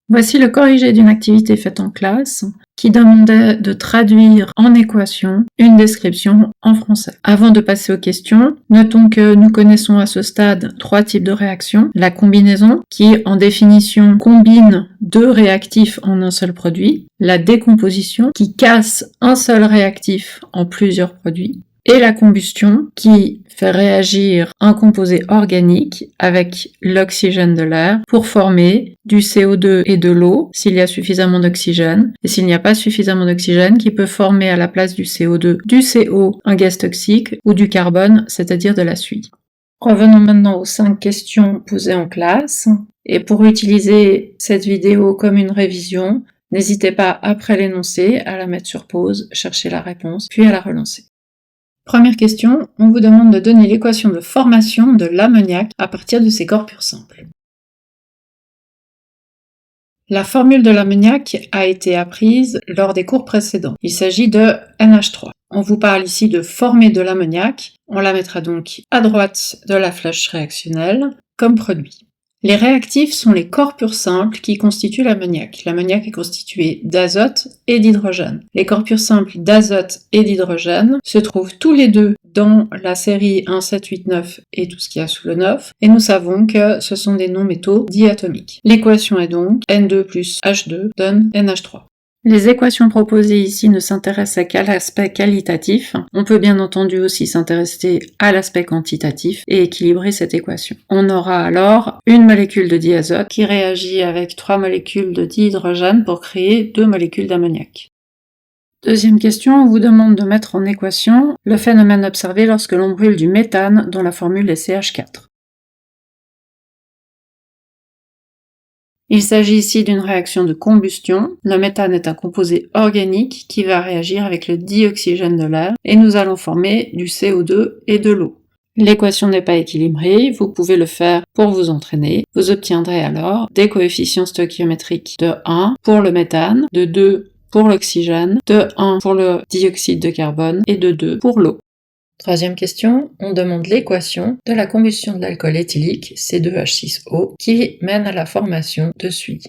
Voici le corrigé d'une activité faite en classe qui demandait de traduire en équation une description en français. Avant de passer aux questions, notons que nous connaissons à ce stade 3 types de réactions. La combinaison, qui en définition combine 2 réactifs en un seul produit. La décomposition, qui casse un seul réactif en plusieurs produits. Et la combustion, qui fait réagir un composé organique avec l'oxygène de l'air pour former du CO2 et de l'eau s'il y a suffisamment d'oxygène, et s'il n'y a pas suffisamment d'oxygène, qui peut former à la place du CO2 du CO, un gaz toxique, ou du carbone, c'est-à-dire de la suie. Revenons maintenant aux 5 questions posées en classe, et pour utiliser cette vidéo comme une révision, n'hésitez pas après l'énoncé à la mettre sur pause, chercher la réponse, puis à la relancer. Première question, on vous demande de donner l'équation de formation de l'ammoniac à partir de ses corps purs simples. La formule de l'ammoniac a été apprise lors des cours précédents. Il s'agit de NH3. On vous parle ici de former de l'ammoniac. On la mettra donc à droite de la flèche réactionnelle comme produit. Les réactifs sont les corps purs simples qui constituent l'ammoniac. L'ammoniac est constitué d'azote et d'hydrogène. Les corps purs simples d'azote et d'hydrogène se trouvent tous les deux dans la série 1, 7, 8, 9 et tout ce qu'il y a sous le 9, et nous savons que ce sont des non-métaux diatomiques. L'équation est donc N2 plus H2 donne NH3. Les équations proposées ici ne s'intéressent qu'à l'aspect qualitatif. On peut bien entendu aussi s'intéresser à l'aspect quantitatif et équilibrer cette équation. On aura alors une molécule de diazote qui réagit avec 3 molécules de dihydrogène pour créer 2 molécules d'ammoniac. Deuxième question, on vous demande de mettre en équation le phénomène observé lorsque l'on brûle du méthane dont la formule est CH4. Il s'agit ici d'une réaction de combustion. Le méthane est un composé organique qui va réagir avec le dioxygène de l'air et nous allons former du CO2 et de l'eau. L'équation n'est pas équilibrée, vous pouvez le faire pour vous entraîner. Vous obtiendrez alors des coefficients stoichiométriques de 1 pour le méthane, de 2 pour l'oxygène, de 1 pour le dioxyde de carbone et de 2 pour l'eau. Troisième question, on demande l'équation de la combustion de l'alcool éthylique, C2H6O, qui mène à la formation de suie.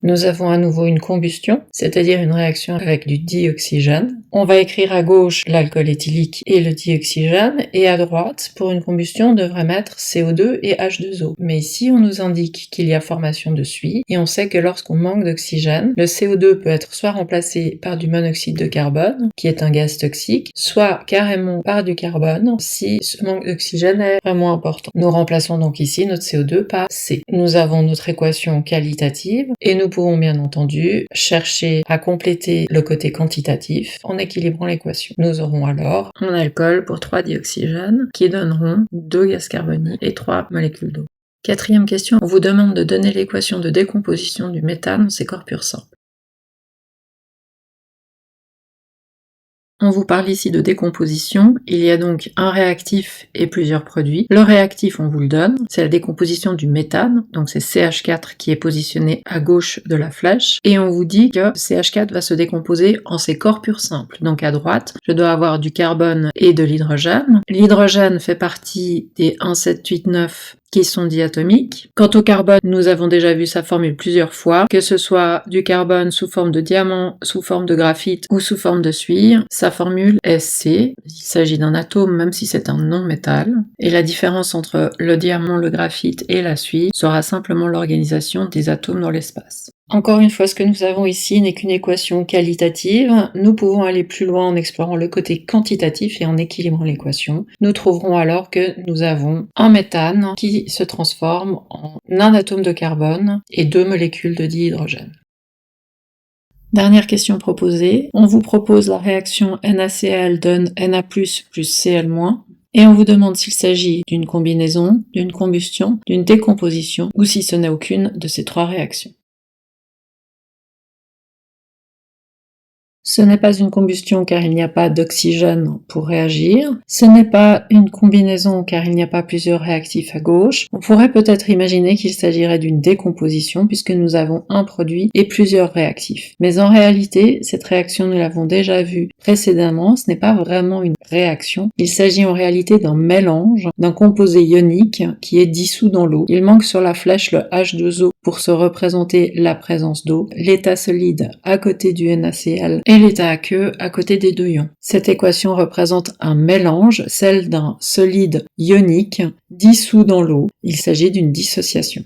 Nous avons à nouveau une combustion, c'est-à-dire une réaction avec du dioxygène. On va écrire à gauche l'alcool éthylique et le dioxygène, et à droite, pour une combustion, on devrait mettre CO2 et H2O. Mais ici, on nous indique qu'il y a formation de suie, et on sait que lorsqu'on manque d'oxygène, le CO2 peut être soit remplacé par du monoxyde de carbone, qui est un gaz toxique, soit carrément par du carbone, si ce manque d'oxygène est vraiment important. Nous remplaçons donc ici notre CO2 par C. Nous avons notre équation qualitative, et nous pouvons bien entendu chercher à compléter le côté quantitatif en équilibrant l'équation. Nous aurons alors un alcool pour 3 dioxygènes qui donneront 2 gaz carboniques et 3 molécules d'eau. Quatrième question, on vous demande de donner l'équation de décomposition du méthane en ses corps purs simples. On vous parle ici de décomposition, il y a donc un réactif et plusieurs produits. Le réactif, on vous le donne, c'est la décomposition du méthane, donc c'est CH4 qui est positionné à gauche de la flèche, et on vous dit que CH4 va se décomposer en ses corps purs simples. Donc à droite, je dois avoir du carbone et de l'hydrogène. L'hydrogène fait partie des 1, 7, 8, 9 qui sont diatomiques. Quant au carbone, nous avons déjà vu sa formule plusieurs fois, que ce soit du carbone sous forme de diamant, sous forme de graphite ou sous forme de suie, sa formule est C. Il s'agit d'un atome même si c'est un non-métal. Et la différence entre le diamant, le graphite et la suie sera simplement l'organisation des atomes dans l'espace. Encore une fois, ce que nous avons ici n'est qu'une équation qualitative. Nous pouvons aller plus loin en explorant le côté quantitatif et en équilibrant l'équation. Nous trouverons alors que nous avons un méthane qui se transforme en un atome de carbone et 2 molécules de dihydrogène. Dernière question proposée. On vous propose la réaction NaCl donne Na+, plus Cl-, et on vous demande s'il s'agit d'une combinaison, d'une combustion, d'une décomposition, ou si ce n'est aucune de ces 3 réactions. Ce n'est pas une combustion car il n'y a pas d'oxygène pour réagir. Ce n'est pas une combinaison car il n'y a pas plusieurs réactifs à gauche. On pourrait peut-être imaginer qu'il s'agirait d'une décomposition puisque nous avons un produit et plusieurs réactifs. Mais en réalité, cette réaction, nous l'avons déjà vue précédemment, ce n'est pas vraiment une réaction. Il s'agit en réalité d'un mélange d'un composé ionique qui est dissous dans l'eau. Il manque sur la flèche le H2O pour se représenter la présence d'eau, l'état solide à côté du NaCl et l'état aqueux à côté des deux ions. Cette équation représente un mélange, celle d'un solide ionique dissous dans l'eau. Il s'agit d'une dissociation.